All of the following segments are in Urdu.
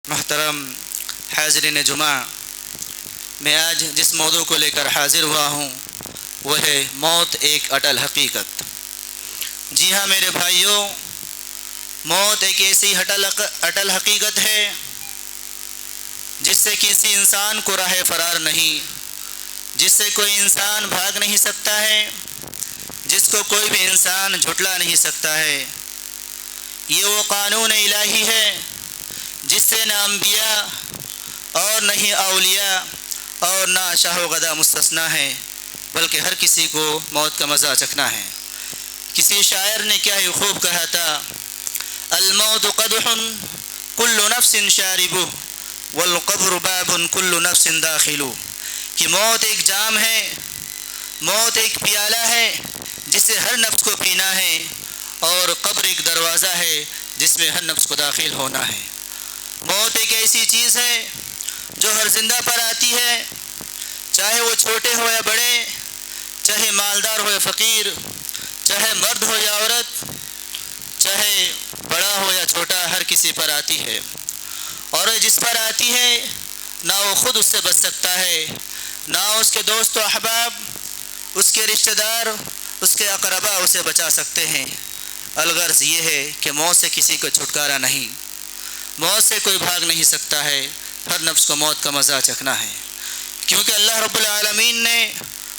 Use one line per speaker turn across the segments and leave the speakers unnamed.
محترم حاضرین جمعہ، میں آج جس موضوع کو لے کر حاضر ہوا ہوں وہ ہے موت ایک اٹل حقیقت۔ جی ہاں میرے بھائیوں، موت ایک ایسی اٹل حقیقت ہے جس سے کسی انسان کو راہ فرار نہیں، جس سے کوئی انسان بھاگ نہیں سکتا ہے، جس کو کوئی بھی انسان جھٹلا نہیں سکتا ہے۔ یہ وہ قانون الہی ہے جس سے نہ انبیاء اور نہ ہی اولیاء اور نہ شاہ و گدا مستثنیٰ ہے، بلکہ ہر کسی کو موت کا مزہ چکھنا ہے۔ کسی شاعر نے کیا ہی خوب کہا تھا، الموت قدح کل نفس شاربہ والقبر باب کل نفس داخل، کہ موت ایک جام ہے، موت ایک پیالہ ہے جس سے ہر نفس کو پینا ہے، اور قبر ایک دروازہ ہے جس میں ہر نفس کو داخل ہونا ہے۔ موت ایک ایسی چیز ہے جو ہر زندہ پر آتی ہے، چاہے وہ چھوٹے ہو یا بڑے، چاہے مالدار ہو یا فقیر، چاہے مرد ہو یا عورت، چاہے بڑا ہو یا چھوٹا، ہر کسی پر آتی ہے۔ اور جس پر آتی ہے نہ وہ خود اس سے بچ سکتا ہے، نہ اس کے دوست و احباب، اس کے رشتہ دار، اس کے اقربا اسے بچا سکتے ہیں۔ الغرض یہ ہے کہ موت سے کسی کو چھٹکارا نہیں، موت سے کوئی بھاگ نہیں سکتا ہے، ہر نفس کو موت کا مزہ چکھنا ہے۔ کیونکہ اللہ رب العالمین نے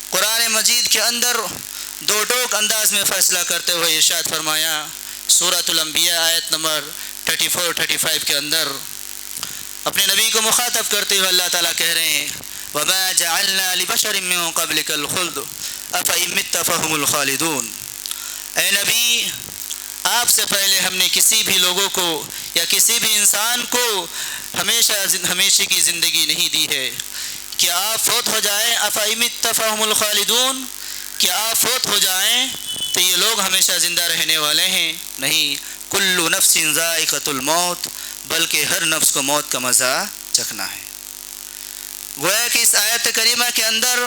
قرآن مجید کے اندر دو ٹوک انداز میں فیصلہ کرتے ہوئے ارشاد فرمایا، سورۃ الانبیاء آیت نمبر 34-35 کے اندر اپنے نبی کو مخاطب کرتے ہوئے اللہ تعالیٰ کہہ رہے ہیں، وَمَا جَعَلْنَا لِبَشَرٍ مِّن قَبْلِكَ الْخُلْدَ أَفَإِن مِتَّ فَهُمُ الْخَالِدُونَ۔ اے نبی، آپ سے پہلے ہم نے کسی بھی لوگوں کو یا کسی بھی انسان کو ہمیشہ کی زندگی نہیں دی ہے کہ آپ فوت ہو جائیں، أَفَإِن مِتَّ فَهُمُ الْخَالِدُونَ، کہ آپ فوت ہو جائیں تو یہ لوگ ہمیشہ زندہ رہنے والے ہیں؟ نہیں، کل نفس ذائقۃ الموت، بلکہ ہر نفس کو موت کا مزہ چکھنا ہے۔ گویا کہ اس آیت کریمہ کے اندر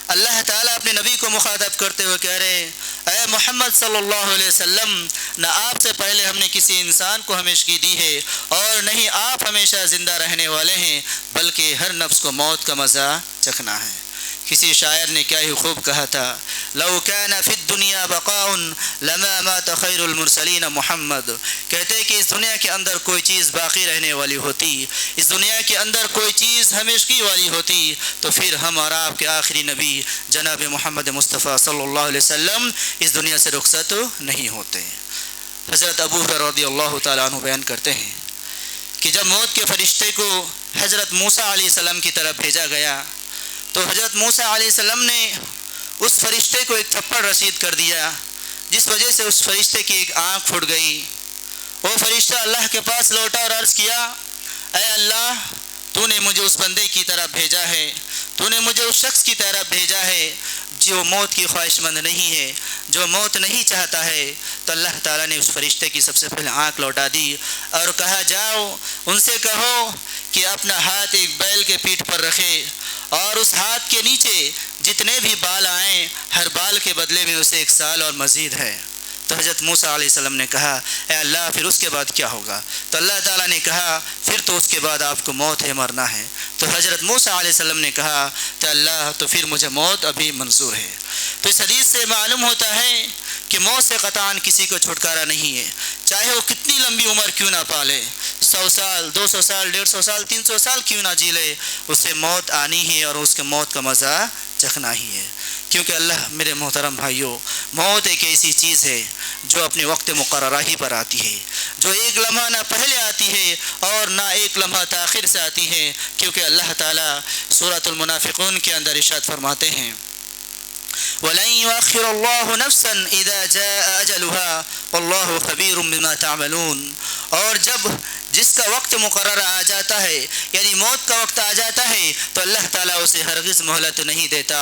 اللہ تعالیٰ اپنے نبی کو مخاطب کرتے ہوئے کہہ رہے ہیں، اے محمد صلی اللہ علیہ وسلم، نہ آپ سے پہلے ہم نے کسی انسان کو ہمیشگی دی ہے اور نہ ہی آپ ہمیشہ زندہ رہنے والے ہیں، بلکہ ہر نفس کو موت کا مزہ چکھنا ہے۔ کسی شاعر نے کیا ہی خوب کہا تھا، لو کان فی الدنیا بقاء لما مات خیر المرسلین محمد، کہتے کہ اس دنیا کے اندر کوئی چیز باقی رہنے والی ہوتی، اس دنیا کے اندر کوئی چیز ہمیشگی والی ہوتی تو پھر ہم اور آپ کے آخری نبی جناب محمد مصطفیٰ صلی اللہ علیہ وسلم اس دنیا سے رخصت نہیں ہوتے۔ حضرت ابو ہریرہ رضی اللہ تعالیٰ عنہ بیان کرتے ہیں کہ جب موت کے فرشتے کو حضرت موسیٰ علیہ السلام کی طرف بھیجا گیا تو حضرت موسیٰ علیہ السلام نے اس فرشتے کو ایک تھپڑ رسید کر دیا، جس وجہ سے اس فرشتے کی ایک آنکھ پھٹ گئی۔ وہ فرشتہ اللہ کے پاس لوٹا اور عرض کیا، اے اللہ، تو نے مجھے اس بندے کی طرف بھیجا ہے، تو نے مجھے اس شخص کی طرف بھیجا ہے جو موت کی خواہش مند نہیں ہے، جو موت نہیں چاہتا ہے۔ تو اللہ تعالیٰ نے اس فرشتے کی سب سے پہلے آنکھ لوٹا دی اور کہا، جاؤ ان سے کہو کہ اپنا ہاتھ ایک بیل کے پیٹھ پر رکھے اور اس ہاتھ کے نیچے جتنے بھی بال آئیں، ہر بال کے بدلے میں اسے 1 سال اور مزید ہے۔ تو حضرت موسیٰ علیہ السلام نے کہا، اے اللہ، پھر اس کے بعد کیا ہوگا؟ تو اللہ تعالیٰ نے کہا، پھر تو اس کے بعد آپ کو موت ہے، مرنا ہے۔ تو حضرت موسیٰ علیہ السلام نے کہا، تو اللہ، تو پھر مجھے موت ابھی منظور ہے۔ تو اس حدیث سے معلوم ہوتا ہے کہ موت سے قطعاً کسی کو چھٹکارا نہیں ہے، چاہے وہ کتنی لمبی عمر کیوں نہ پالے، 100 سال، 200 سال، 150 سال، 300 سال کیوں نہ جی لے، اسے موت آنی ہے اور اس کے موت کا مزہ چکھنا ہی ہے۔ کیونکہ اللہ، میرے محترم بھائیوں، موت ایک ایسی چیز ہے جو اپنے وقت مقررہ ہی پر آتی ہے، جو ایک لمحہ نہ پہلے آتی ہے اور نہ ایک لمحہ تاخیر سے آتی ہے، کیونکہ اللہ تعالیٰ سورۃ المنافقون کے اندر ارشاد فرماتے ہیں، وَلَن يُؤَخِّرَ اللَّهُ نَفْسًا إِذَا جَاءَ أَجَلُهَا وَاللَّهُ خَبِيرٌ بِمَا تَعْمَلُونَ، اور جب جس کا وقت مقرر آ جاتا ہے، یعنی موت کا وقت آ جاتا ہے، تو اللہ تعالیٰ اسے ہرگز مہلت نہیں دیتا،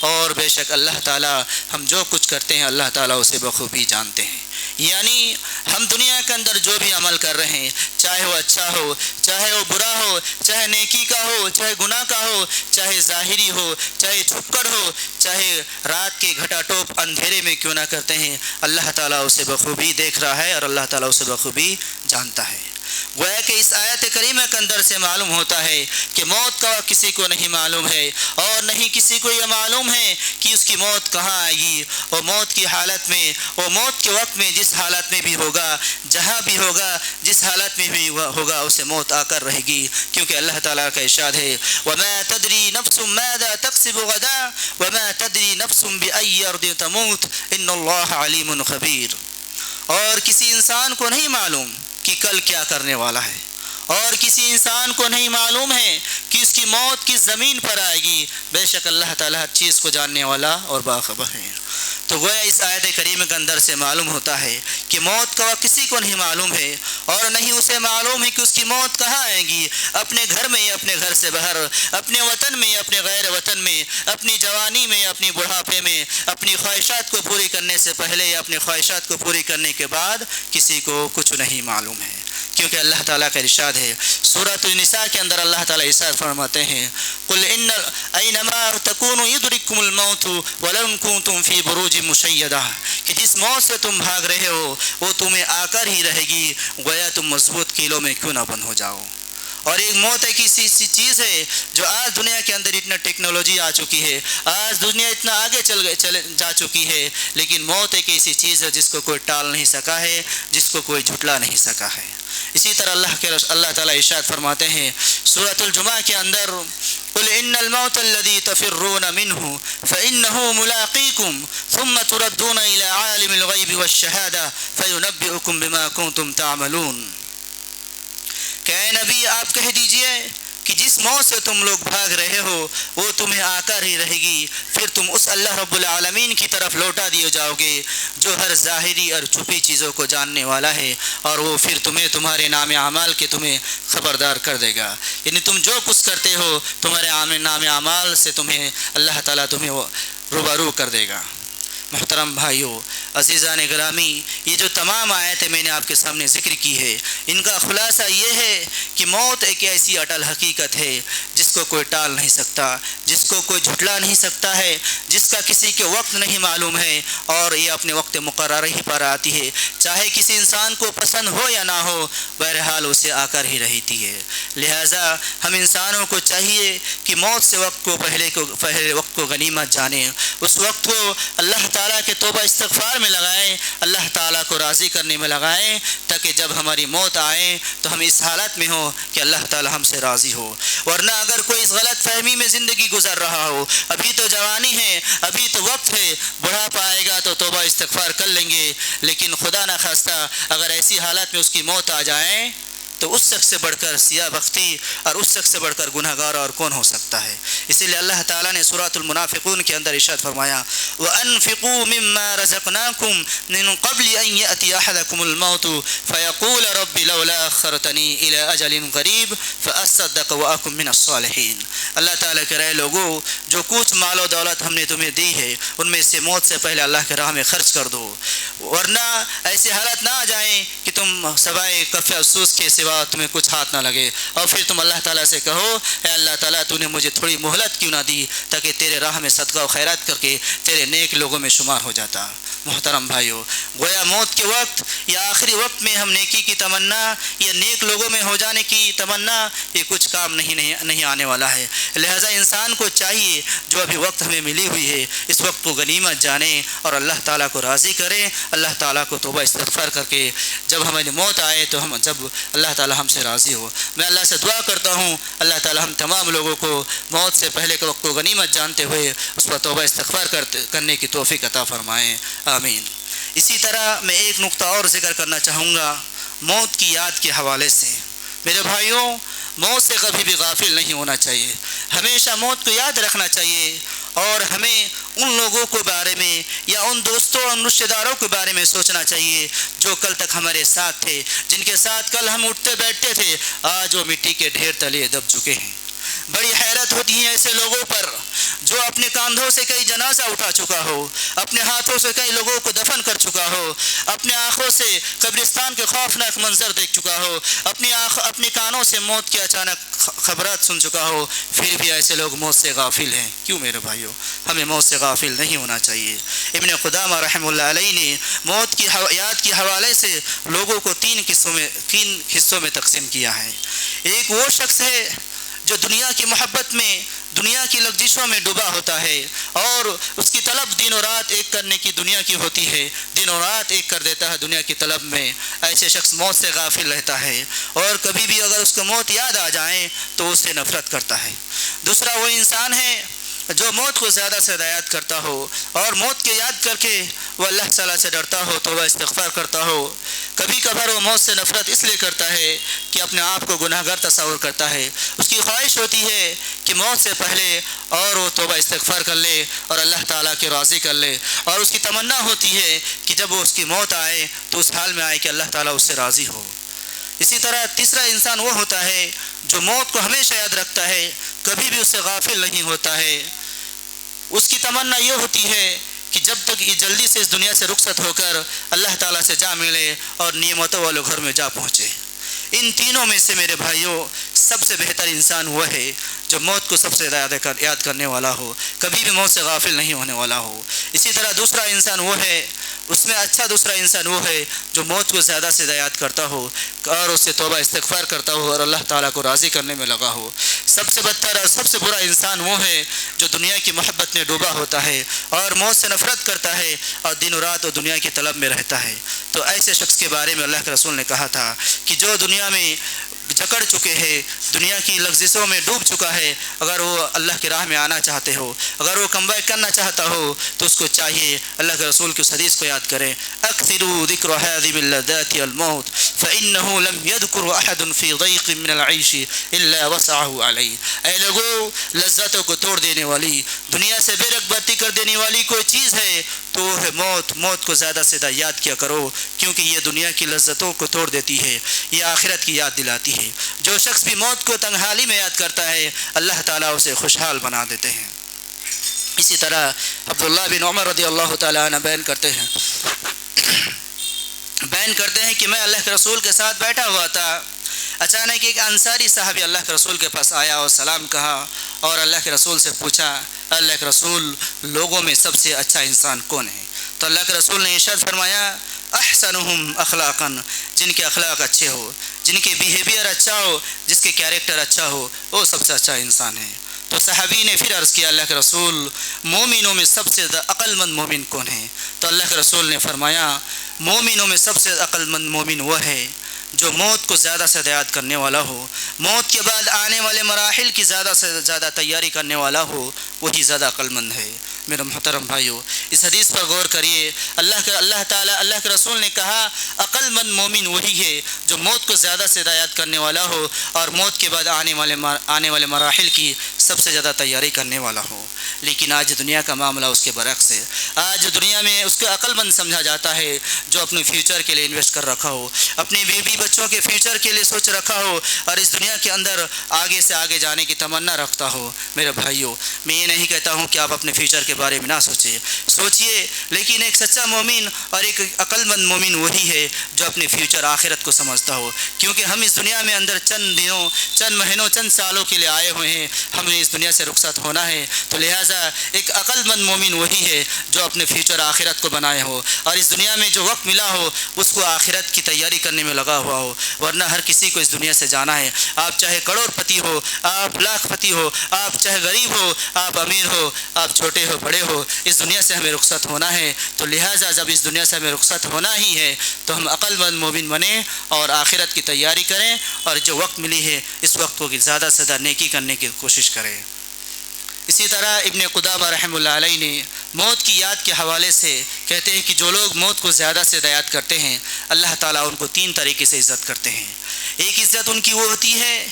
اور بے شک اللہ تعالیٰ ہم جو کچھ کرتے ہیں اللہ تعالیٰ اسے بخوبی جانتے ہیں۔ یعنی ہم دنیا کے اندر جو بھی عمل کر رہے ہیں، چاہے وہ اچھا ہو، چاہے وہ برا ہو، چاہے نیکی کا ہو، چاہے گناہ کا ہو، چاہے ظاہری ہو، چاہے چھپ کر ہو، چاہے رات کے گھٹا ٹوپ اندھیرے میں کیوں نہ کرتے ہیں، اللہ تعالیٰ اسے بخوبی دیکھ رہا ہے اور اللہ تعالیٰ اسے بخوبی جانتا ہے۔ گویا کہ اس آیت کریمہ کے اندر سے معلوم ہوتا ہے کہ موت کا وقت کسی کو نہیں معلوم ہے، اور نہیں کسی کو یہ معلوم ہے کہ اس کی موت کہاں آئے گی، اور موت کی حالت میں، اور موت کے وقت میں جس حالت میں بھی ہوگا، جہاں بھی ہوگا، جس حالت میں بھی ہوگا، اسے موت آ کر رہے گی، کیونکہ اللہ تعالیٰ کا ارشاد ہے وَمَا تَدْرِي نَفْسٌ مَاذَا تَكْسِبُ غَدًا وَمَا تَدْرِي نَفْسٌ بِأَيِّ أَرْضٍ تَمُوتُ إِنَّ اللَّهَ عَلِيمٌ خَبِيرٌ۔ اور کسی انسان کو نہیں معلوم کہ کل کیا کرنے والا ہے، اور کسی انسان کو نہیں معلوم ہے کہ اس کی موت کس زمین پر آئے گی، بے شک اللہ تعالیٰ ہر چیز کو جاننے والا اور باخبر ہے۔ تو گویا اس آیت کریمہ کے اندر سے معلوم ہوتا ہے کہ موت کا وقت کسی کو نہیں معلوم ہے، اور نہیں اسے معلوم ہے کہ اس کی موت کہاں آئے گی، اپنے گھر میں یا اپنے گھر سے باہر، اپنے وطن میں یا اپنے غیر وطن میں، اپنی جوانی میں یا اپنی بڑھاپے میں، اپنی خواہشات کو پوری کرنے سے پہلے یا اپنی خواہشات کو پوری کرنے کے بعد، کسی کو کچھ نہیں معلوم ہے، کیونکہ اللہ تعالیٰ کا ارشاد ہے سورۃ النساء کے اندر، اللہ تعالیٰ ارشاد فرماتے ہیں قُلْ أَيْنَمَا تَكُونُوا يُدْرِكْكُمُ الْمَوْتُ وَلَوْ كُنْتُمْ فِي بُرُوجٍ مُشَيَّدَةٍ، کہ جس موت سے تم بھاگ رہے ہو وہ تمہیں آ کر ہی رہے گی، گویا تم مضبوط قلعوں میں کیوں نہ بند ہو جاؤ۔ اور ایک موت ایک ایسی چیز ہے جو آج دنیا کے اندر اتنا ٹیکنالوجی آ چکی ہے، آج دنیا اتنا آگے جا چکی ہے، لیکن موت ایک ایسی چیز ہے جس کو کوئی ٹال نہیں سکا ہے، جس کو کوئی جھٹلا نہیں سکا ہے۔ اسی طرح اللہ تعالیٰ ارشاد فرماتے ہیں سورۃ الجمعہ کے اندر قُلْ إِنَّ الْمَوْتَ الَّذِي تَفِرُّونَ مِنْهُ فَإِنَّهُ مُلَاقِيكُمْ ثُمَّ تُرَدُّونَ إِلَىٰ عَالِمِ الْغَيْبِ وَالشَّهَادَةِ فَيُنَبِّئُكُم بِمَا كُنتُمْ تَعْمَلُونَ۔ کہ اے نبی آپ کہہ دیجئے کہ جس موت سے تم لوگ بھاگ رہے ہو وہ تمہیں آ کر ہی رہے گی، پھر تم اس اللہ رب العالمین کی طرف لوٹا دیے جاؤ گے جو ہر ظاہری اور چھپی چیزوں کو جاننے والا ہے، اور وہ پھر تمہیں تمہارے نام اعمال کے تمہیں خبردار کر دے گا، یعنی تم جو کچھ کرتے ہو تمہارے نام اعمال سے تمہیں اللہ تعالیٰ تمہیں روبرو کر دے گا۔ محترم بھائیوں، عزیزان گرامی، یہ جو تمام آیتیں میں نے آپ کے سامنے ذکر کی ہے، ان کا خلاصہ یہ ہے کہ موت ایک ایسی اٹل حقیقت ہے جس کو کوئی ٹال نہیں سکتا، جس کو کوئی جھٹلا نہیں سکتا ہے، جس کا کسی کے وقت نہیں معلوم ہے، اور یہ اپنے وقت مقرر ہی پر آتی ہے، چاہے کسی انسان کو پسند ہو یا نہ ہو، بہرحال اسے آ کر ہی رہتی ہے۔ لہٰذا ہم انسانوں کو چاہیے کہ موت سے پہلے وقت کو غنیمت جانیں، اس وقت کو اللہ تعالیٰ کے توبہ استغفار میں لگائیں، اللہ تعالیٰ کو راضی کرنے میں لگائیں، تاکہ جب ہماری موت آئے تو ہم اس حالت میں ہوں کہ اللہ تعالیٰ ہم سے راضی ہو۔ ورنہ اگر کوئی اس غلط فہمی میں زندگی گزر رہا ہو، ابھی تو جوانی ہے، ابھی تو وقت ہے، بڑھاپا آئے گا تو توبہ استغفار کر لیں گے، لیکن خدا نہ خواستہ اگر ایسی حالت میں اس کی موت آ جائے تو اس شخص سے بڑھ کر سیاہ بختی اور اس شخص سے بڑھ کر گناہ گار اور کون ہو سکتا ہے۔ اسی لیے اللہ تعالیٰ نے سورۃ المنافقون کے اندر ارشاد فرمایا وَأَنفِقُوا مِمَّا رَزَقْنَاكُمْ مِن قَبْلِ أَن يَأْتِيَ أَحَدَكُمُ الْمَوْتُ فَيَقُولَ رَبِّ لَوْلَا أَخَّرْتَنِي إِلَىٰ أَجَلٍ قَرِيبٍ فَأَصَّدَّقَ وَأَكُن مِّنَ الصَّالِحِينَ۔ اللہ تعالیٰ کہہ رہے لوگوں، جو کچھ مال و دولت ہم نے تمہیں دی ہے ان میں سے موت سے پہلے اللہ کے راہ میں خرچ کر دو، ورنہ ایسی حالت نہ آ جائیں کہ تم سوائے کف افسوس کے سوا تمہیں کچھ ہاتھ نہ لگے، اور پھر تم اللہ تعالیٰ سے کہو اے اللہ تعالیٰ تو نے مجھے تھوڑی مہلت کیوں نہ دی تاکہ تیرے راہ میں صدقہ و خیرات کر کے تیرے نیک لوگوں میں شمار ہو جاتا۔ محترم بھائیو، گویا موت کے وقت یا آخری وقت میں ہم نیکی کی تمنا یا نیک لوگوں میں ہو جانے کی تمنا، یہ کچھ کام نہیں آنے والا ہے۔ لہٰذا انسان کو چاہیے جو ابھی وقت ہمیں ملی ہوئی ہے اس وقت کو غنیمت جانے اور اللہ تعالیٰ کو راضی کریں، اللہ تعالیٰ کو توبہ استغفار کر کے جب ہماری موت آئے تو جب اللہ تعالیٰ ہم سے راضی ہو۔ میں اللہ سے دعا کرتا ہوں اللہ تعالیٰ ہم تمام لوگوں کو موت سے پہلے کے وقت کو غنیمت جانتے ہوئے اس پر توبہ استغفار کرنے کی توفیق عطا فرمائیں، آمین۔ اسی طرح میں ایک نقطہ اور ذکر کرنا چاہوں گا موت کی یاد کے حوالے سے۔ میرے بھائیوں، موت سے کبھی بھی غافل نہیں ہونا چاہیے، ہمیشہ موت کو یاد رکھنا چاہیے، اور ہمیں ان لوگوں کے بارے میں یا ان دوستوں اور رشتہ داروں کے بارے میں سوچنا چاہیے جو کل تک ہمارے ساتھ تھے، جن کے ساتھ کل ہم اٹھتے بیٹھتے تھے، آج وہ مٹی کے ڈھیر تلے دب چکے ہیں۔ بڑی حیرت ہوتی ہے ایسے لوگوں پر جو اپنے کاندھوں سے کئی جنازہ اٹھا چکا ہو، اپنے ہاتھوں سے کئی لوگوں کو دفن کر چکا ہو، اپنے آنکھوں سے قبرستان کے خوفناک منظر دیکھ چکا ہو، اپنی کانوں سے موت کی اچانک خبرات سن چکا ہو، پھر بھی ایسے لوگ موت سے غافل ہیں۔ کیوں میرے بھائیوں؟ ہمیں موت سے غافل نہیں ہونا چاہیے۔ ابن قدامہ رحمہ اللہ علیہ نے موت کی یاد کے حوالے سے لوگوں کو تین حصوں میں تقسیم کیا ہے۔ ایک وہ شخص ہے جو دنیا کی محبت میں، دنیا کی لغزشوں میں ڈوبا ہوتا ہے اور اس کی طلب دن و رات ایک کرنے کی دنیا کی ہوتی ہے، دن و رات ایک کر دیتا ہے دنیا کی طلب میں۔ ایسے شخص موت سے غافل رہتا ہے اور کبھی بھی اگر اس کو موت یاد آ جائے تو اسے نفرت کرتا ہے۔ دوسرا وہ انسان ہے جو موت کو زیادہ سے زیادہ یاد کرتا ہو اور موت کے یاد کر کے وہ اللہ تعالیٰ سے ڈرتا ہو، توبہ استغفار کرتا ہو۔ کبھی کبھار وہ موت سے نفرت اس لیے کرتا ہے کہ اپنے آپ کو گناہ گار تصور کرتا ہے، اس کی خواہش ہوتی ہے کہ موت سے پہلے اور وہ توبہ استغفار کر لے اور اللہ تعالیٰ کے راضی کر لے، اور اس کی تمنا ہوتی ہے کہ جب وہ اس کی موت آئے تو اس حال میں آئے کہ اللہ تعالیٰ اس سے راضی ہو۔ اسی طرح تیسرا انسان وہ ہوتا ہے جو موت کو ہمیشہ یاد رکھتا ہے، کبھی بھی اس سے غافل نہیں ہوتا ہے۔ اس کی تمنا یہ ہوتی ہے کہ جب تک یہ جلدی سے اس دنیا سے رخصت ہو کر اللہ تعالیٰ سے جا ملے اور نعمتوں والے گھر میں جا پہنچے۔ ان تینوں میں سے میرے بھائیوں سب سے بہتر انسان وہ ہے جو موت کو سب سے زیادہ یاد کرنے والا ہو، کبھی بھی موت سے غافل نہیں ہونے والا ہو۔ اسی طرح دوسرا انسان وہ ہے، اس میں اچھا دوسرا انسان وہ ہے جو موت کو زیادہ سے زیادہ یاد کرتا ہو اور اس سے توبہ استغفار کرتا ہو اور اللہ تعالیٰ کو راضی کرنے میں لگا ہو۔ سب سے بدتر اور سب سے برا انسان وہ ہے جو دنیا کی محبت میں ڈوبا ہوتا ہے اور موت سے نفرت کرتا ہے اور دن و رات وہ دنیا کی طلب میں رہتا ہے۔ تو ایسے شخص کے بارے میں اللہ کے رسول نے کہا تھا کہ جو دنیا میں جکڑ چکے ہیں، دنیا کی لغزشوں میں ڈوب چکا ہے، اگر وہ اللہ کی راہ میں آنا چاہتے ہو، اگر وہ کم بیک کرنا چاہتا ہو تو اس کو چاہیے اللہ کے رسول کی اس حدیث کو یاد کریں، اکثروا ذکر هذه اللذات الموت فانه لم يذكر احد في ضيق من العيش الا وسعه عليه۔ اے لوگوں، لذتوں کو توڑ دینے والی، دنیا سے بے رغبتی کر دینے والی کوئی چیز ہے تو وہ ہے موت۔ موت کو زیادہ سے زیادہ یاد کیا کرو کیونکہ یہ دنیا کی لذتوں کو توڑ دیتی ہے، یہ آخرت کی یاد دلاتی ہے۔ جو شخص بھی موت کو تنہائی میں یاد کرتا ہے اللہ تعالیٰ اسے خوشحال بنا دیتے ہیں۔ اسی طرح عبداللہ بن عمر رضی اللہ تعالیٰ عنہ بیان کرتے ہیں کہ میں اللہ کے رسول کے ساتھ بیٹھا ہوا تھا، اچانک ایک انصاری صحابی اللہ کے رسول کے پاس آیا اور سلام کہا اور اللہ کے رسول سے پوچھا، اللہ کے رسول لوگوں میں سب سے اچھا انسان کون ہے؟ تو اللہ کے رسول نے ارشاد فرمایا، احسنہم اخلاقا، جن کے اخلاق اچھے ہو، جن کے بیہیویئر اچھا ہو، جس کے کیریکٹر اچھا ہو، وہ سب سے اچھا انسان ہے۔ تو صحابی نے پھر عرض کیا، اللہ کے رسول مومنوں میں سب سے عقل مند مومن کون ہے؟ تو اللہ کے رسول نے فرمایا، مومنوں میں سب سے عقل مند مومن وہ ہے جو موت کو زیادہ سے زیادہ یاد کرنے والا ہو، موت کے بعد آنے والے مراحل کی زیادہ سے زیادہ تیاری کرنے والا ہو، وہی زیادہ عقل مند ہے۔ میرے محترم بھائیو، اس حدیث پر غور کریے، اللہ تعالیٰ اللہ کے رسول نے کہا عقل مند مومن وہی ہے جو موت کو زیادہ سے زیادہ یاد کرنے والا ہو اور موت کے بعد آنے والے مراحل کی سب سے زیادہ تیاری کرنے والا ہو۔ لیکن آج دنیا کا معاملہ اس کے برعکس ہے۔ آج دنیا میں اس کو عقل مند سمجھا جاتا ہے جو اپنے فیوچر کے لیے انویسٹ کر رکھا ہو، اپنی بیوی بچوں کے فیوچر کے لیے سوچ رکھا ہو اور اس دنیا کے اندر آگے سے آگے جانے کی تمنا رکھتا ہو۔ میرے بھائیوں، میں یہ نہیں کہتا ہوں کہ آپ اپنے فیوچر کے بارے میں نہ سوچیے، لیکن ایک سچا مومن اور ایک عقل مند مومن وہی ہے جو اپنے فیوچر آخرت کو سمجھتا ہو، کیونکہ ہم اس دنیا میں اندر چند دنوں، چند مہینوں، چند سالوں کے لیے آئے ہوئے ہیں، ہمیں اس دنیا سے رخصت ہونا ہے۔ تو لہٰذا ایک عقل مند مومن وہی ہے جو اپنے فیوچر آخرت کو بنائے ہو اور اس دنیا میں جو وقت ملا ہو اس کو آخرت کی تیاری کرنے میں لگا ہوا ہو، ورنہ ہر کسی کو اس دنیا سے جانا ہے۔ آپ چاہے کروڑ پتی ہو، آپ لاکھ پتی ہو، آپ چاہے غریب ہو، آپ امیر ہو، آپ چھوٹے ہو بڑے ہو، اس دنیا سے ہمیں رخصت ہونا ہے۔ تو لہٰذا جب اس دنیا سے ہمیں رخصت ہونا ہی ہے تو ہم عقل مند مومن بنیں اور آخرت کی تیاری کریں اور جو وقت ملی ہے اس وقت کو زیادہ سے زیادہ نیکی کرنے کی کوشش کریں۔ اسی طرح ابن قدامہ رحمہ اللہ علیہ نے موت کی یاد کے حوالے سے کہتے ہیں کہ جو لوگ موت کو زیادہ سے زیادہ یاد کرتے ہیں اللہ تعالیٰ ان کو تین طریقے سے عزت کرتے ہیں۔ ایک عزت ان کی وہ ہوتی ہے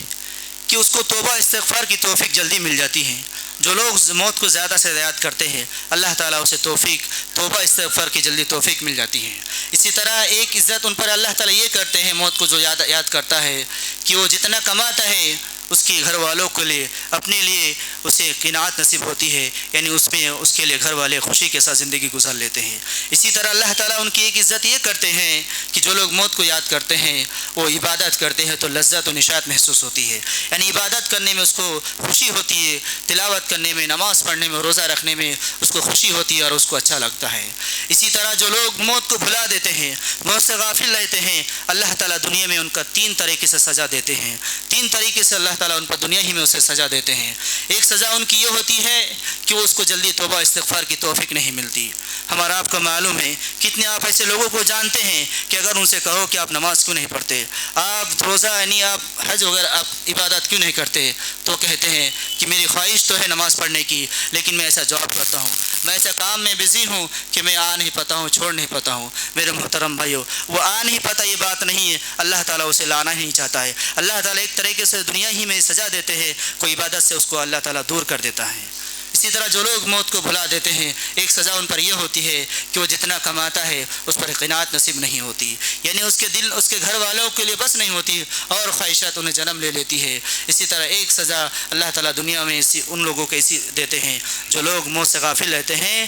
کہ اس کو توبہ استغفار کی توفیق جلدی مل جاتی ہے۔ جو لوگ موت کو زیادہ سے زیادہ یاد کرتے ہیں اللہ تعالیٰ اسے توبہ استغفار کی جلدی توفیق مل جاتی ہے۔ اسی طرح ایک عزت ان پر اللہ تعالیٰ یہ کرتے ہیں موت کو جو یاد کرتا ہے کہ وہ جتنا کماتا ہے اس کے گھر والوں کے لیے اپنے لیے اسے قناعت نصیب ہوتی ہے، یعنی اس میں اس کے لیے گھر والے خوشی کے ساتھ زندگی گزار لیتے ہیں۔ اسی طرح اللہ تعالیٰ ان کی ایک عزت یہ کرتے ہیں کہ جو لوگ موت کو یاد کرتے ہیں وہ عبادت کرتے ہیں تو لذت و نشاط محسوس ہوتی ہے، یعنی عبادت کرنے میں اس کو خوشی ہوتی ہے، تلاوت کرنے میں، نماز پڑھنے میں، روزہ رکھنے میں اس کو خوشی ہوتی ہے اور اس کو اچھا لگتا ہے۔ اسی طرح جو لوگ موت کو بھلا دیتے ہیں، موت سے غافل رہتے ہیں، اللہ تعالیٰ دنیا میں ان کا 3 طریقے سے سزا دیتے ہیں۔ 3 طریقے سے اللہ تعالیٰ ان پر دنیا ہی میں اسے سزا دیتے ہیں۔ ایک سزا ان کی یہ ہوتی ہے کہ وہ اس کو جلدی توبہ استغفار کی توفیق نہیں ملتی۔ ہمارا آپ کو معلوم ہے کتنے آپ ایسے لوگوں کو جانتے ہیں کہ اگر ان سے کہو کہ آپ نماز کیوں نہیں پڑھتے، آپ روزہ یعنی آپ حج وغیرہ آپ عبادت کیوں نہیں کرتے، تو کہتے ہیں کہ میری خواہش تو ہے نماز پڑھنے کی، لیکن میں ایسا جاب کرتا ہوں، میں ایسا کام میں بزی ہوں کہ میں آ نہیں پاتا ہوں، چھوڑ نہیں پاتا ہوں۔ میرے محترم بھائیو، وہ آ نہیں پاتا یہ بات نہیں ہے، اللہ تعالیٰ اسے لانا ہی نہیں چاہتا ہے۔ اللہ تعالیٰ ایک طریقے سے دنیا ہی میں سزا دیتے ہیں، کوئی عبادت سے اس کو اللہ تعالیٰ دور کر دیتا ہے۔ اسی طرح جو لوگ موت کو بھلا دیتے ہیں، ایک سزا ان پر یہ ہوتی ہے کہ وہ جتنا کماتا ہے اس پر قناعت نصیب نہیں ہوتی، یعنی اس کے دل اس کے گھر والوں کے لیے بس نہیں ہوتی اور خواہشات انہیں جنم لے لیتی ہے۔ اسی طرح ایک سزا اللہ تعالیٰ دنیا میں ان لوگوں کو اسی دیتے ہیں جو لوگ موت سے غافل رہتے ہیں،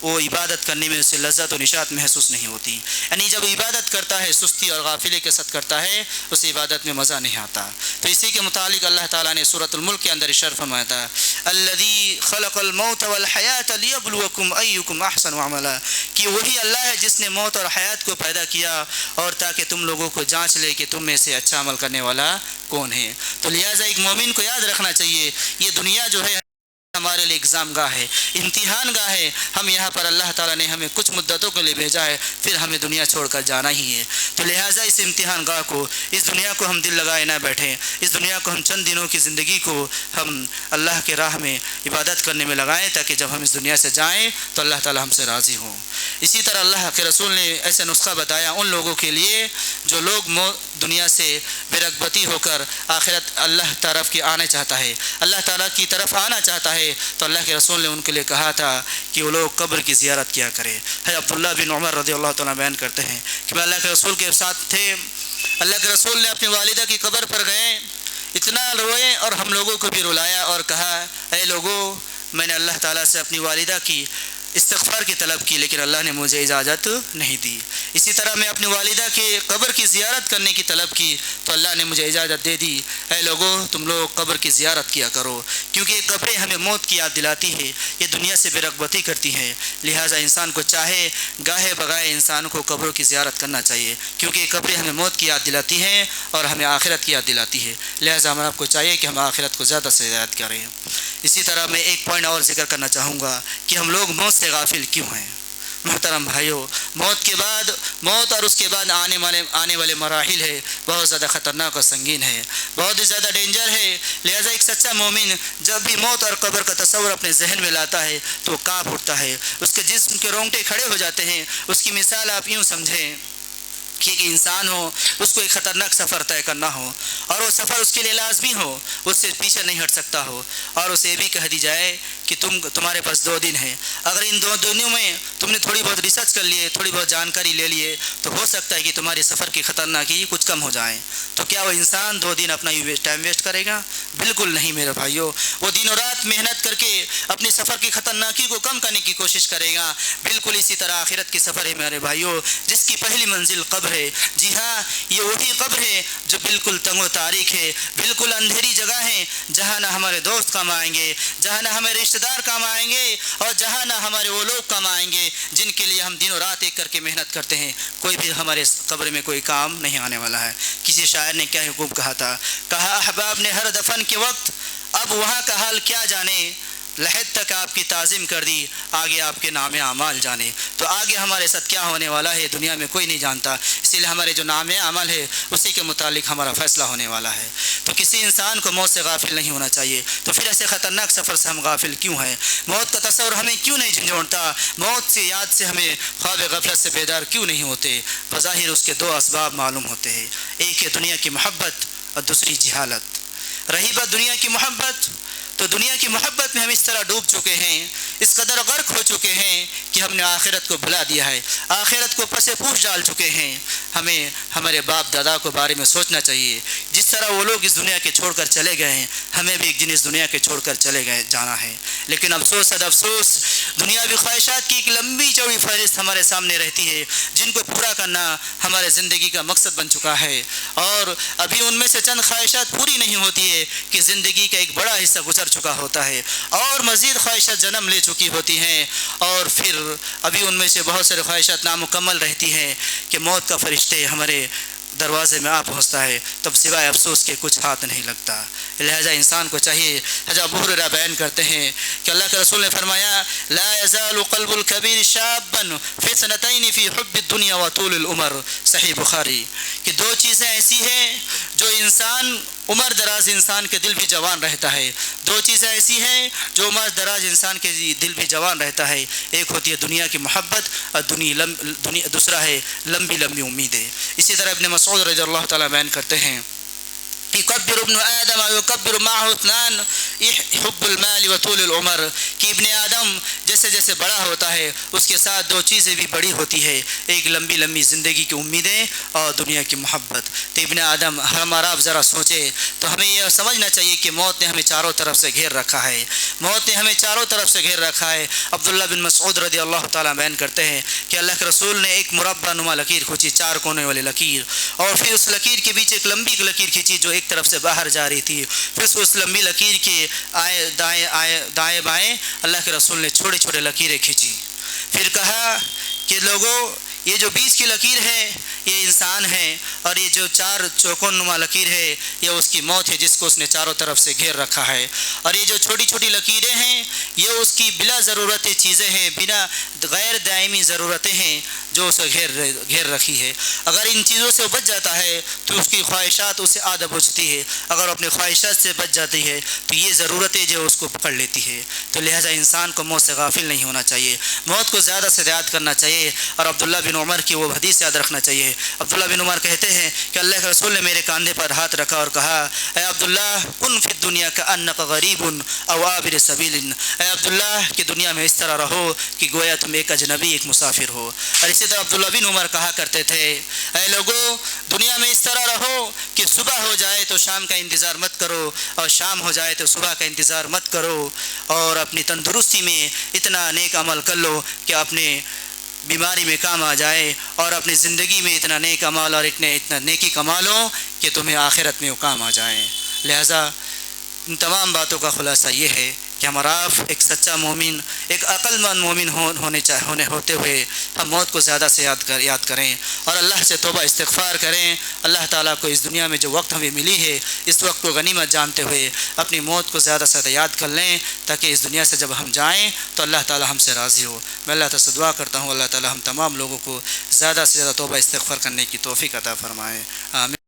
وہ عبادت کرنے میں اسے لذت و نشاط محسوس نہیں ہوتی، یعنی جب عبادت کرتا ہے سستی اور غافلی کے ساتھ کرتا ہے اسے عبادت میں مزہ نہیں آتا۔ تو اسی کے متعلق اللہ تعالیٰ نے سورۃ الملک کے اندر ارشاد فرمایا تھا، الذی خلق الموت والحیات لیبلوکم ایکم احسن عملا، کہ وہی اللہ ہے جس نے موت اور حیات کو پیدا کیا اور تاکہ تم لوگوں کو جانچ لے کہ تم میں سے اچھا عمل کرنے والا کون ہے۔ تو لہٰذا ایک مومن کو یاد رکھنا چاہیے یہ دنیا جو ہے ہمارے لیے ایگزام گاہ ہے، امتحان گاہ ہے۔ ہم یہاں پر اللہ تعالیٰ نے ہمیں کچھ مدتوں کے لیے بھیجا ہے، پھر ہمیں دنیا چھوڑ کر جانا ہی ہے۔ تو لہٰذا اس امتحان گاہ کو، اس دنیا کو ہم دل لگائے نہ بیٹھیں، اس دنیا کو ہم چند دنوں کی زندگی کو ہم اللہ کے راہ میں عبادت کرنے میں لگائیں تاکہ جب ہم اس دنیا سے جائیں تو اللہ تعالیٰ ہم سے راضی ہوں۔ اسی طرح اللہ کے رسول نے ایسا نسخہ بتایا ان لوگوں کے لیے جو لوگ دنیا سے بے رغبتی ہو کر آخرت اللہ طرف کی آنا چاہتا ہے، اللہ تعالیٰ کی طرف آنا چاہتا ہے، تو اللہ کے رسول نے ان کے لیے کہا تھا کہ وہ لوگ قبر کی زیارت کیا کرے۔ ہے عبداللہ بن عمر رضی اللہ تعالیٰ بیان کرتے ہیں کہ میں اللہ کے رسول کے ساتھ تھے، اللہ کے رسول نے اپنی والدہ کی قبر پر گئے، اتنا روئے اور ہم لوگوں کو بھی رلایا اور کہا، اے لوگوں، میں نے اللہ تعالیٰ سے اپنی والدہ کی استغفار کی طلب کی لیکن اللہ نے مجھے اجازت نہیں دی۔ اسی طرح میں اپنی والدہ کے قبر کی زیارت کرنے کی طلب کی تو اللہ نے مجھے اجازت دے دی۔ اے لوگوں، تم لوگ قبر کی زیارت کیا کرو، کیونکہ یہ قبریں ہمیں موت کی یاد دلاتی ہے، یہ دنیا سے بے رغبتی کرتی ہیں۔ لہٰذا انسان کو چاہے گاہے بگاہے انسان کو قبروں کی زیارت کرنا چاہیے، کیونکہ یہ قبریں ہمیں موت کی یاد دلاتی ہیں اور ہمیں آخرت کی یاد دلاتی ہے۔ لہٰذا ہم آپ کو چاہیے کہ ہم آخرت کو زیادہ سے یاد کریں۔ اسی طرح میں ایک پوائنٹ اور ذکر کرنا چاہوں گا کہ ہم لوگ موت سے غافل کیوں ہیں۔ محترم بھائیو، موت اور اس کے بعد آنے والے مراحل ہے بہت زیادہ خطرناک اور سنگین ہے، بہت ہی زیادہ ڈینجر ہے۔ لہٰذا ایک سچا مومن جب بھی موت اور قبر کا تصور اپنے ذہن میں لاتا ہے تو کانپ اٹھتا ہے، اس کے جسم کے رونگٹے کھڑے ہو جاتے ہیں۔ اس کی مثال آپ یوں سمجھیں کہ ایک انسان ہو، اس کو ایک خطرناک سفر طے کرنا ہو اور وہ سفر اس کے لیے لازمی ہو، اس سے پیچھے نہیں ہٹ سکتا ہو، اور اسے بھی کہہ دی جائے کہ تمہارے پاس 2 دن ہیں، اگر ان 2 دنوں میں تم نے تھوڑی بہت ریسرچ کر لیے، تھوڑی بہت جانکاری لے لیے تو ہو سکتا ہے کہ تمہاری سفر کی خطرناکی کچھ کم ہو جائے۔ تو کیا وہ انسان 2 دن اپنا ٹائم ویسٹ کرے گا؟ بالکل نہیں میرے بھائیو، وہ دن و رات محنت کر کے اپنی سفر کی خطرناکی کو کم کرنے کی کوشش کرے گا۔ بالکل اسی طرح آخرت کی سفر ہے میرے بھائیو، جس کی پہلی منزل قبر ہے۔ جی ہاں، یہ وہی قبر ہے جو بالکل تنگ و تاریک ہے، بالکل اندھیری جگہ ہے، جہاں نہ ہمارے دوست کام آئیں گے، جہاں نہ ہمارے رشتہ دار کام آئیں گے، اور جہاں نہ ہمارے وہ لوگ کام آئیں گے جن کے لیے ہم دن و رات ایک کر کے محنت کرتے ہیں۔ کوئی بھی ہمارے قبر میں کوئی کام نہیں آنے والا ہے۔ کسی شاعر نے کیا حکم کہا تھا، کہا احباب نے ہر دفن کے وقت اب وہاں کا حال کیا جانے، لحد تک آپ کی تعظیم کر دی، آگے آپ کے نام اعمال جانے۔ تو آگے ہمارے ساتھ کیا ہونے والا ہے دنیا میں کوئی نہیں جانتا، اسی لیے ہمارے جو نام عمل ہے اسی کے متعلق ہمارا فیصلہ ہونے والا ہے۔ تو کسی انسان کو موت سے غافل نہیں ہونا چاہیے۔ تو پھر ایسے خطرناک سفر سے ہم غافل کیوں ہیں؟ موت کا تصور ہمیں کیوں نہیں جھنجھوڑتا؟ موت سے یاد سے ہمیں خواب غفلت سے بیدار کیوں نہیں ہوتے؟ بظاہر اس کے 2 اسباب معلوم ہوتے ہیں، ایک ہے دنیا کی محبت اور دوسری جہالت۔ رہی بات دنیا کی محبت تو دنیا کی محبت میں ہم اس طرح ڈوب چکے ہیں، اس قدر غرق ہو چکے ہیں کہ ہم نے آخرت کو بھلا دیا ہے، آخرت کو پس پوچھ ڈال چکے ہیں۔ ہمیں ہمارے باپ دادا کو بارے میں سوچنا چاہیے، جس طرح وہ لوگ اس دنیا کے چھوڑ کر چلے گئے ہیں، ہمیں بھی ایک دن اس دنیا کے چھوڑ کر چلے گئے جانا ہے۔ لیکن افسوس صد افسوس، دنیاوی خواہشات کی ایک لمبی چوڑی فہرست ہمارے سامنے رہتی ہے، جن کو پورا کرنا ہمارے زندگی کا مقصد بن چکا ہے، اور ابھی ان میں سے چند خواہشات پوری نہیں ہوتی ہے کہ زندگی کا ایک بڑا حصہ گزر چکا ہوتا ہے، اور مزید خواہشات جنم لے چکی ہوتی ہیں، اور پھر ابھی ان میں سے بہت سارے خواہشات نامکمل رہتی ہیں کہ موت کا فرشتے ہمارے دروازے میں آ پہنچتا ہے، تب سوائے افسوس کے کچھ ہاتھ نہیں لگتا۔ لہذا انسان کو چاہیے، حضرت ابو ہریرہ بیان کرتے ہیں کہ اللہ کے رسول نے فرمایا لا يزال قلب الكبير شابا في سنتين في حب الدنيا وطول العمر، صحیح بخاری، کہ دو چیزیں ایسی ہیں جو انسان عمر دراز انسان کے دل بھی جوان رہتا ہے، دو چیزیں ایسی ہیں جو عمر دراز انسان کے دل بھی جوان رہتا ہے، ایک ہوتی ہے دنیا کی محبت اور دوسرا ہے لمبی لمبی امیدیں۔ اسی طرح ابن مسعود رضی اللہ تعالیٰ بیان کرتے ہیں يكبر ابن آدم ويكبر معه اثنان حب المال وطول العمر، کہ ابن آدم جیسے جیسے بڑا ہوتا ہے اس کے ساتھ دو چیزیں بھی بڑی ہوتی ہے، ایک لمبی لمبی زندگی کی امیدیں اور دنیا کی محبت۔ تو ابن آدم ہمارا آپ ذرا سوچے تو ہمیں یہ سمجھنا چاہیے کہ موت نے ہمیں چاروں طرف سے گھیر رکھا ہے، موت نے ہمیں چاروں طرف سے گھیر رکھا ہے۔ عبداللہ بن مسعود رضی اللہ تعالیٰ بیان کرتے ہیں کہ اللہ کے رسول نے ایک مربع نما لکیر کھینچی، چار کونے والی لکیر، اور پھر اس لکیر کے بیچ ایک لمبی لکیر کھینچی جو ایک طرف سے باہر جا رہی تھی، پھر اس لمبی لکیر کے دائیں بائیں اللہ کے رسول نے چھوٹے چھوٹے لکیریں کھینچی، پھر کہا کہ لوگوں یہ جو بیچ کی لکیر ہے یہ انسان ہے، اور یہ جو چار چوکون نما لکیر ہے یہ اس کی موت ہے جس کو اس نے چاروں طرف سے گھیر رکھا ہے، اور یہ جو چھوٹی چھوٹی لکیریں ہیں یہ اس کی بلا ضرورت چیزیں ہیں، بنا غیر دائمی ضرورتیں ہیں جو اسے گھیر رکھی ہے۔ اگر ان چیزوں سے بچ جاتا ہے تو اس کی خواہشات اسے عادت پہنچتی ہے، اگر اپنی خواہشات سے بچ جاتی ہے تو یہ ضرورتیں جو اس کو پکڑ لیتی ہے۔ تو لہٰذا انسان کو موت سے غافل نہیں ہونا چاہیے، موت کو زیادہ سے یاد کرنا چاہیے، اور عبداللہ بن عمر کی وہ حدیث یاد رکھنا چاہیے۔ عبداللہ بن عمر کہتے ہیں کہ اللہ کے رسول نے میرے کاندھے پر ہاتھ رکھا اور کہا اے عبداللہ کن فی الدنیا کأنک غریب او عابر سبیل، اے عبداللہ کہ دنیا میں اس طرح رہو کہ گویا تم ایک اجنبی ایک مسافر ہو۔ اور اسی طرح عبداللہ بن عمر کہا کرتے تھے اے لوگوں دنیا میں اس طرح رہو کہ صبح ہو جائے تو شام کا انتظار مت کرو، اور شام ہو جائے تو صبح کا انتظار مت کرو، اور اپنی تندرستی میں اتنا نیک عمل کر لو کہ اپنے بیماری میں کام آ جائے، اور اپنی زندگی میں اتنا نیک عمل اور اتنا نیکی کما لو کہ تمہیں آخرت میں وہ کام آ جائیں۔ لہذا ان تمام باتوں کا خلاصہ یہ ہے کہ ہمارا ایک سچا مومن، ایک عقل مند مومن ہوتے ہوئے ہم موت کو زیادہ سے یاد کریں، اور اللہ سے توبہ استغفار کریں، اللہ تعالیٰ کو اس دنیا میں جو وقت ہمیں ملی ہے اس وقت کو غنیمت جانتے ہوئے اپنی موت کو زیادہ سے زیادہ یاد کر لیں، تاکہ اس دنیا سے جب ہم جائیں تو اللہ تعالیٰ ہم سے راضی ہو۔ میں اللہ تعالیٰ سے دعا کرتا ہوں اللہ تعالیٰ ہم تمام لوگوں کو زیادہ سے زیادہ توبہ استغفار کرنے کی توفیق عطا فرمائے، آمین۔